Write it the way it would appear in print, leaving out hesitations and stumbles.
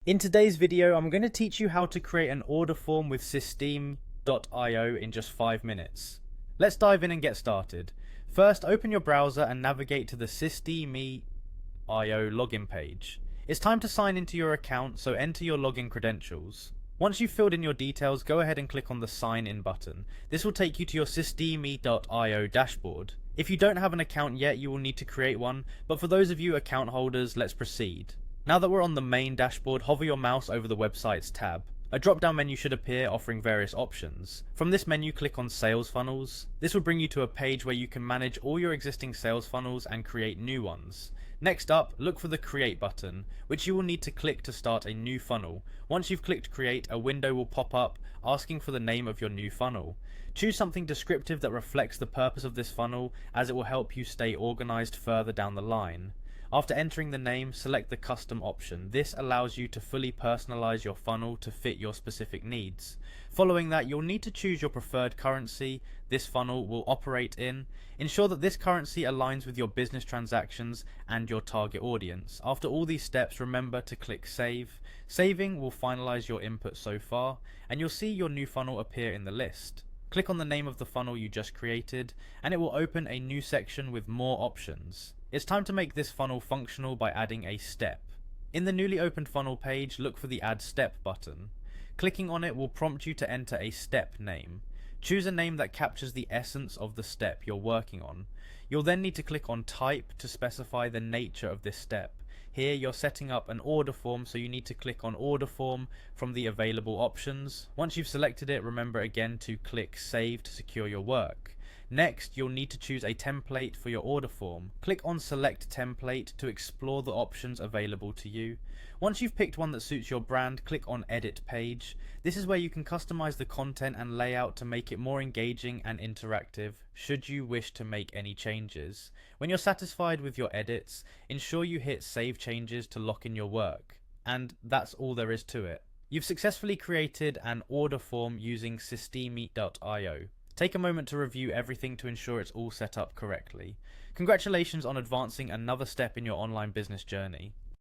In today's video, I'm going to teach you how to create an order form with Systeme.io in just 5 minutes. Let's dive in and get started. First, open your browser and navigate to the Systeme.io login page. It's time to sign into your account, so enter your login credentials. Once you've filled in your details, go ahead and click on the Sign In button. This will take you to your Systeme.io dashboard. If you don't have an account yet, you will need to create one, but for those of you account holders, let's proceed. Now that we're on the main dashboard, hover your mouse over the website's tab. A drop-down menu should appear offering various options. From this menu, click on Sales Funnels. This will bring you to a page where you can manage all your existing sales funnels and create new ones. Next up, look for the Create button, which you will need to click to start a new funnel. Once you've clicked Create, a window will pop up asking for the name of your new funnel. Choose something descriptive that reflects the purpose of this funnel, as it will help you stay organized further down the line. After entering the name, select the Custom option. This allows you to fully personalize your funnel to fit your specific needs. Following that, you'll need to choose your preferred currency this funnel will operate in. Ensure that this currency aligns with your business transactions and your target audience. After all these steps, remember to click Save. Saving will finalize your input so far, and you'll see your new funnel appear in the list. Click on the name of the funnel you just created, and it will open a new section with more options. It's time to make this funnel functional by adding a step. In the newly opened funnel page, look for the Add Step button. Clicking on it will prompt you to enter a step name. Choose a name that captures the essence of the step you're working on. You'll then need to click on Type to specify the nature of this step. Here you're setting up an order form, so you need to click on Order Form from the available options. Once you've selected it, remember again to click Save to secure your work. Next, you'll need to choose a template for your order form. Click on Select Template to explore the options available to you. Once you've picked one that suits your brand, click on Edit Page. This is where you can customize the content and layout to make it more engaging and interactive, should you wish to make any changes. When you're satisfied with your edits, ensure you hit Save Changes to lock in your work. And that's all there is to it. You've successfully created an order form using Systeme.io. Take a moment to review everything to ensure it's all set up correctly. Congratulations on advancing another step in your online business journey.